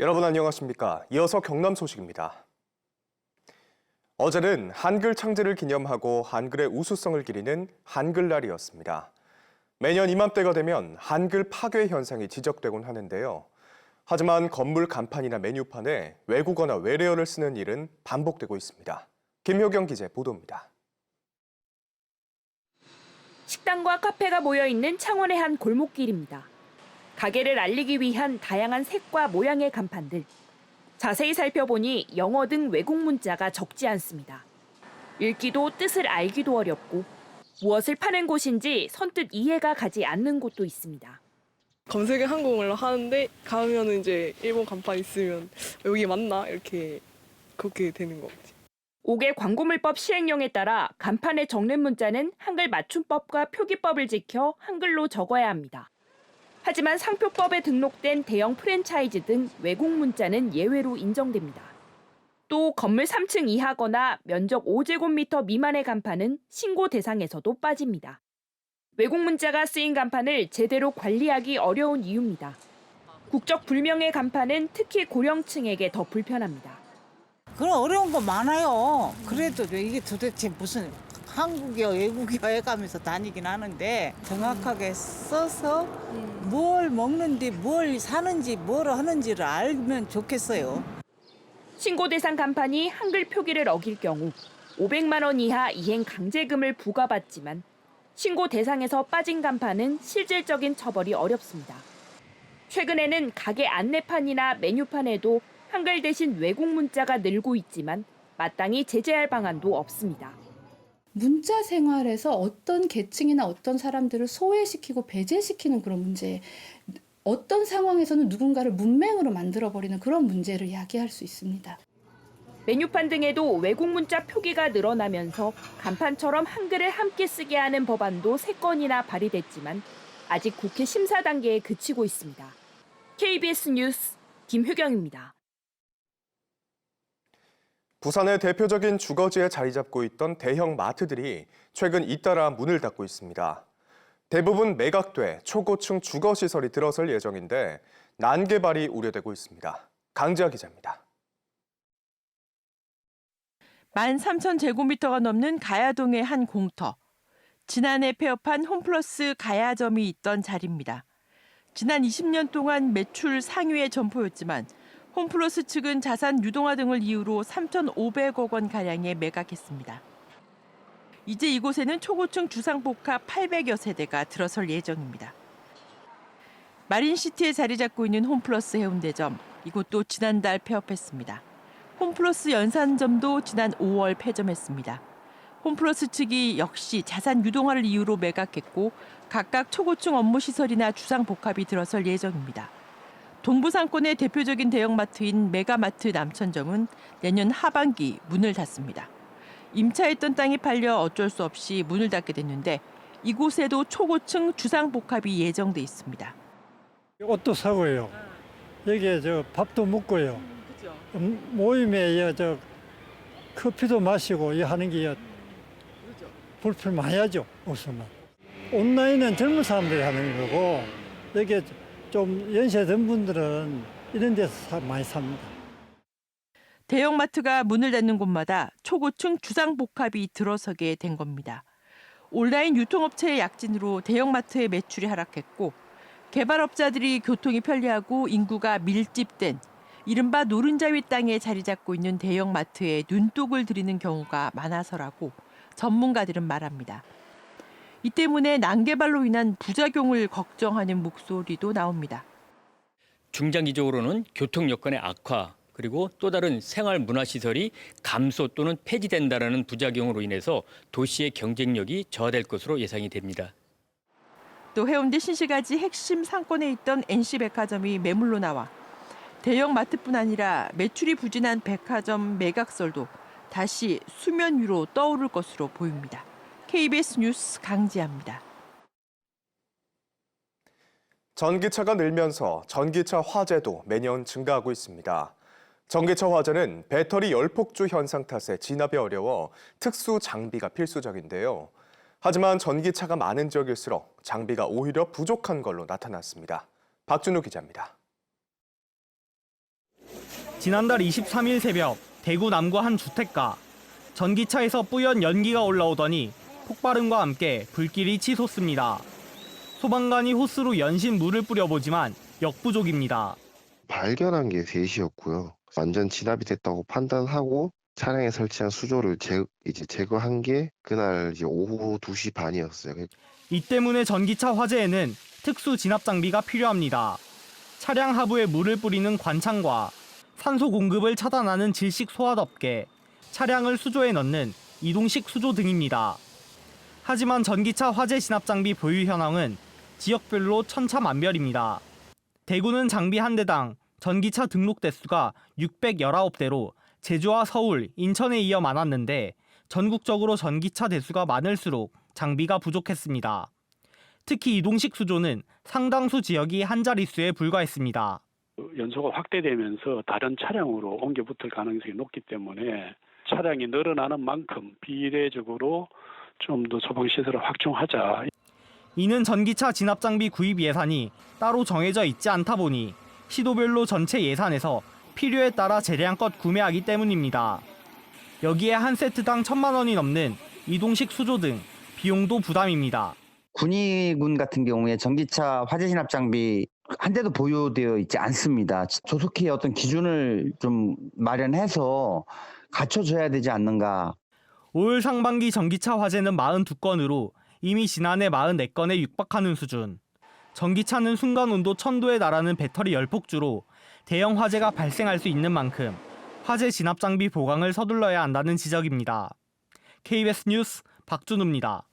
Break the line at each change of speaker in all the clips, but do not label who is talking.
여러분 안녕하십니까? 이어서 경남 소식입니다. 어제는 한글 창제를 기념하고 한글의 우수성을 기리는 한글날이었습니다. 매년 이맘때가 되면 한글 파괴 현상이 지적되곤 하는데요. 하지만 건물 간판이나 메뉴판에 외국어나 외래어를 쓰는 일은 반복되고 있습니다. 김효경 기자의 보도입니다.
식당과 카페가 모여있는 창원의 한 골목길입니다. 가게를 알리기 위한 다양한 색과 모양의 간판들. 자세히 살펴보니 영어 등 외국 문자가 적지 않습니다. 읽기도 뜻을 알기도 어렵고 무엇을 파는 곳인지 선뜻 이해가 가지 않는 곳도 있습니다.
검색을 한국어로 하는데 가면은 이제 일본 간판 있으면 여기 맞나? 이렇게 그렇게 되는 것 같아요.
5개 광고물법 시행령에 따라 간판에 적는 문자는 한글 맞춤법과 표기법을 지켜 한글로 적어야 합니다. 하지만 상표법에 등록된 대형 프랜차이즈 등 외국 문자는 예외로 인정됩니다. 또 건물 3층 이하거나 면적 5제곱미터 미만의 간판은 신고 대상에서도 빠집니다. 외국 문자가 쓰인 간판을 제대로 관리하기 어려운 이유입니다. 국적 불명의 간판은 특히 고령층에게 더 불편합니다.
그런 어려운 거 많아요. 그래도 이게 도대체 무슨 한국이야 외국이야 해가면서 다니긴 하는데 정확하게 써서 뭘 먹는지 뭘 사는지 뭘 하는지를 알면 좋겠어요.
신고 대상 간판이 한글 표기를 어길 경우 500만 원 이하 이행 강제금을 부과받지만 신고 대상에서 빠진 간판은 실질적인 처벌이 어렵습니다. 최근에는 가게 안내판이나 메뉴판에도 한글 대신 외국 문자가 늘고 있지만 마땅히 제재할 방안도 없습니다.
문자 생활에서 어떤 계층이나 어떤 사람들을 소외시키고 배제시키는 그런 문제, 어떤 상황에서는 누군가를 문맹으로 만들어버리는 그런 문제를 야기할 수 있습니다.
메뉴판 등에도 외국 문자 표기가 늘어나면서 간판처럼 한글을 함께 쓰게 하는 법안도 3건이나 발의됐지만 아직 국회 심사 단계에 그치고 있습니다. KBS 뉴스 김효경입니다.
부산의 대표적인 주거지에 자리 잡고 있던 대형 마트들이 최근 잇따라 문을 닫고 있습니다. 대부분 매각돼 초고층 주거시설이 들어설 예정인데 난개발이 우려되고 있습니다. 강지아 기자입니다.
13,000제곱미터가 넘는 가야동의 한 공터. 지난해 폐업한 홈플러스 가야점이 있던 자리입니다. 지난 20년 동안 매출 상위의 점포였지만 홈플러스 측은 자산 유동화 등을 이유로 3,500억 원가량에 매각했습니다. 이제 이곳에는 초고층 주상복합 800여 세대가 들어설 예정입니다. 마린시티에 자리 잡고 있는 홈플러스 해운대점, 이곳도 지난달 폐업했습니다. 홈플러스 연산점도 지난 5월 폐점했습니다. 홈플러스 측이 역시 자산 유동화를 이유로 매각했고 각각 초고층 업무시설이나 주상복합이 들어설 예정입니다. 동부 상권의 대표적인 대형마트인 메가마트 남천점은 내년 하반기 문을 닫습니다. 임차했던 땅이 팔려 어쩔 수 없이 문을 닫게 됐는데 이곳에도 초고층 주상복합이 예정돼 있습니다.
옷도 사고요. 여기에 밥도 먹고요. 모임에 커피도 마시고 하는 게 불편 많이 하죠. 없으면. 온라인은 젊은 사람들이 하는 거고 여기에 좀 연세든 분들은 이런 데서 많이 삽니다.
대형마트가 문을 닫는 곳마다 초고층 주상복합이 들어서게 된 겁니다. 온라인 유통업체의 약진으로 대형마트의 매출이 하락했고 개발업자들이 교통이 편리하고 인구가 밀집된 이른바 노른자 위 땅에 자리 잡고 있는 대형마트에 눈독을 들이는 경우가 많아서라고 전문가들은 말합니다. 이 때문에 난개발로 인한 부작용을 걱정하는 목소리도 나옵니다.
중장기적으로는 교통 여건의 악화 그리고 또 다른 생활 문화시설이 감소 또는 폐지된다는 부작용으로 인해서 도시의 경쟁력이 저하될 것으로 예상이 됩니다.
또 해운대 신시가지 핵심 상권에 있던 NC백화점이 매물로 나와 대형 마트뿐 아니라 매출이 부진한 백화점 매각설도 다시 수면 위로 떠오를 것으로 보입니다. KBS 뉴스 강지아입니다.
전기차가 늘면서 전기차 화재도 매년 증가하고 있습니다. 전기차 화재는 배터리 열폭주 현상 탓에 진압이 어려워 특수 장비가 필수적인데요. 하지만 전기차가 많은 지역일수록 장비가 오히려 부족한 걸로 나타났습니다. 박준우 기자입니다.
지난달 23일 새벽 대구 남구 한 주택가. 전기차에서 뿌연 연기가 올라오더니 폭발음과 함께 불길이 치솟습니다. 소방관이 호스로 연신 물을 뿌려보지만 역부족입니다.
발견한 게 3시였고요. 완전 진압이 됐다고 판단하고 차량에 설치한 수조를 제거한 게 그날 이제 오후 2시 반이었어요.
이 때문에 전기차 화재에는 특수 진압 장비가 필요합니다. 차량 하부에 물을 뿌리는 관창과 산소 공급을 차단하는 질식 소화덮개, 차량을 수조에 넣는 이동식 수조 등입니다. 하지만 전기차 화재 진압 장비 보유 현황은 지역별로 천차만별입니다. 대구는 장비 한 대당 전기차 등록 대수가 619대로 제주와 서울, 인천에 이어 많았는데 전국적으로 전기차 대수가 많을수록 장비가 부족했습니다. 특히 이동식 수조는 상당수 지역이 한 자릿수에 불과했습니다.
연소가 확대되면서 다른 차량으로 옮겨 붙을 가능성이 높기 때문에 차량이 늘어나는 만큼 비례적으로 좀 더 소방시설을 확충하자.
이는 전기차 진압 장비 구입 예산이 따로 정해져 있지 않다 보니 시도별로 전체 예산에서 필요에 따라 재량껏 구매하기 때문입니다. 여기에 한 세트당 1,000만 원이 넘는 이동식 수조 등 비용도 부담입니다.
군위군 같은 경우에 전기차 화재 진압 장비 한 대도 보유되어 있지 않습니다. 조속히 어떤 기준을 좀 마련해서 갖춰줘야 되지 않는가.
올 상반기 전기차 화재는 42건으로 이미 지난해 44건에 육박하는 수준. 전기차는 순간 온도 1000도에 달하는 배터리 열폭주로 대형 화재가 발생할 수 있는 만큼 화재 진압 장비 보강을 서둘러야 한다는 지적입니다. KBS 뉴스 박준우입니다.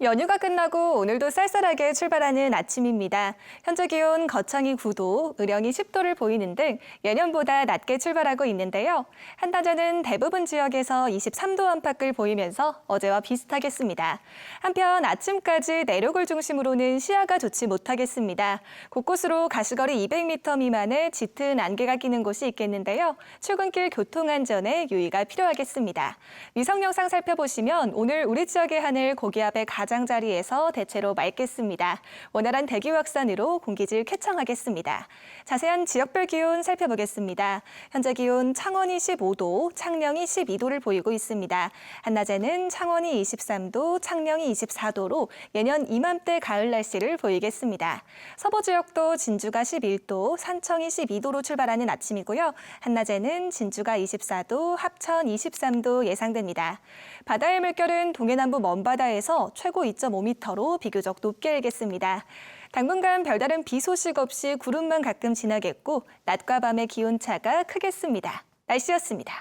연휴가 끝나고 오늘도 쌀쌀하게 출발하는 아침입니다. 현재 기온 거창이 9도, 의령이 10도를 보이는 등 예년보다 낮게 출발하고 있는데요. 한낮에는 대부분 지역에서 23도 안팎을 보이면서 어제와 비슷하겠습니다. 한편 아침까지 내륙을 중심으로는 시야가 좋지 못하겠습니다. 곳곳으로 가시거리 200m 미만의 짙은 안개가 끼는 곳이 있겠는데요. 출근길 교통안전에 유의가 필요하겠습니다. 위성 영상 살펴보시면 오늘 우리 지역의 하늘 고기압의 가장자리에서 대체로 맑겠습니다. 원활한 대기 확산으로 공기질 쾌청하겠습니다. 자세한 지역별 기온 살펴보겠습니다. 현재 기온 창원이 15도, 창녕이 12도를 보이고 있습니다. 한낮에는 창원이 23도, 창녕이 24도로 예년 이맘때 가을 날씨를 보이겠습니다. 서부 지역도 진주가 11도, 산청이 12도로 출발하는 아침이고요. 한낮에는 진주가 24도, 합천 23도 예상됩니다. 바다의 물결은 동해남부 먼바다에서 최고 2.5m로 비교적 높게 일겠습니다. 당분간 별다른 비 소식 없이 구름만 가끔 지나겠고 낮과 밤의 기온차가 크겠습니다. 날씨였습니다.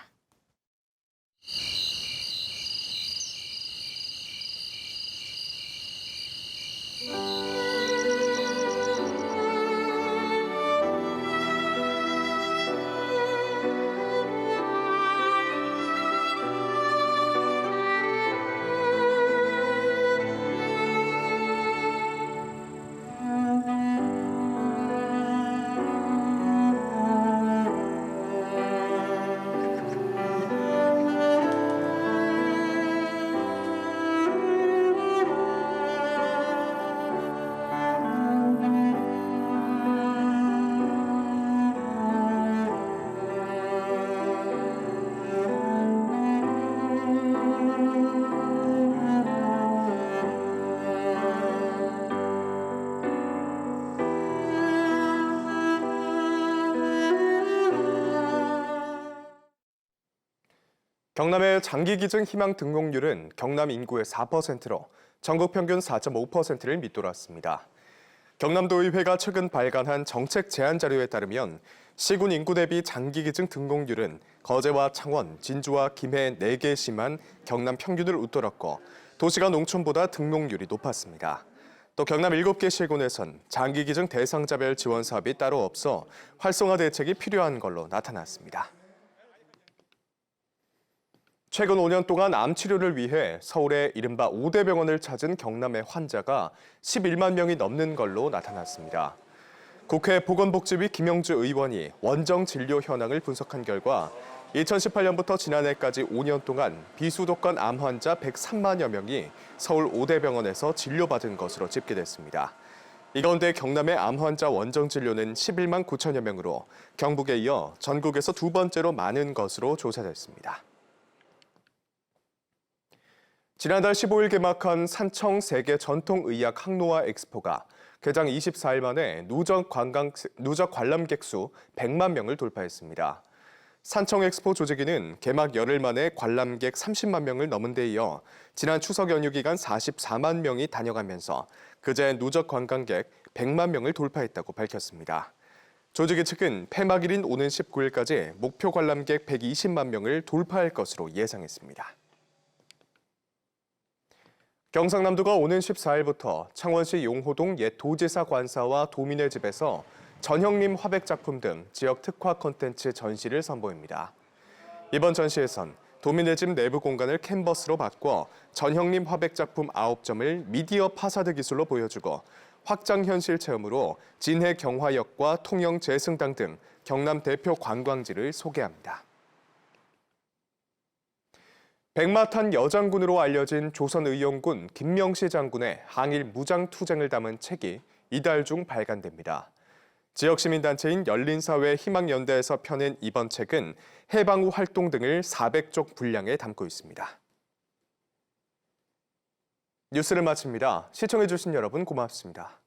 경남의 장기기증 희망 등록률은 경남 인구의 4%로 전국 평균 4.5%를 밑돌았습니다. 경남도의회가 최근 발간한 정책 제안 자료에 따르면 시군 인구 대비 장기기증 등록률은 거제와 창원, 진주와 김해 4개 시만 경남 평균을 웃돌았고 도시가 농촌보다 등록률이 높았습니다. 또 경남 7개 시군에선 장기기증 대상자별 지원 사업이 따로 없어 활성화 대책이 필요한 걸로 나타났습니다. 최근 5년 동안 암 치료를 위해 서울의 이른바 5대 병원을 찾은 경남의 환자가 11만 명이 넘는 걸로 나타났습니다. 국회 보건복지위 김영주 의원이 원정 진료 현황을 분석한 결과 2018년부터 지난해까지 5년 동안 비수도권 암 환자 103만여 명이 서울 5대 병원에서 진료받은 것으로 집계됐습니다. 이 가운데 경남의 암 환자 원정 진료는 11만 9천여 명으로 경북에 이어 전국에서 두 번째로 많은 것으로 조사됐습니다. 지난달 15일 개막한 산청 세계 전통의학 항노화 엑스포가 개장 24일 만에 누적 관람객 수 100만 명을 돌파했습니다. 산청 엑스포 조직위는 개막 열흘 만에 관람객 30만 명을 넘은 데 이어 지난 추석 연휴 기간 44만 명이 다녀가면서 그제 누적 관광객 100만 명을 돌파했다고 밝혔습니다. 조직위 측은 폐막일인 오는 19일까지 목표 관람객 120만 명을 돌파할 것으로 예상했습니다. 경상남도가 오는 14일부터 창원시 용호동 옛 도지사 관사와 도민의 집에서 전형림 화백 작품 등 지역 특화 콘텐츠 전시를 선보입니다. 이번 전시에선 도민의 집 내부 공간을 캔버스로 바꿔 전형림 화백 작품 9점을 미디어 파사드 기술로 보여주고 확장 현실 체험으로 진해 경화역과 통영 재승당 등 경남 대표 관광지를 소개합니다. 백마탄 여장군으로 알려진 조선의용군 김명시 장군의 항일 무장투쟁을 담은 책이 이달 중 발간됩니다. 지역 시민단체인 열린사회 희망연대에서 펴낸 이번 책은 해방 후 활동 등을 400쪽 분량에 담고 있습니다. 뉴스를 마칩니다. 시청해주신 여러분 고맙습니다.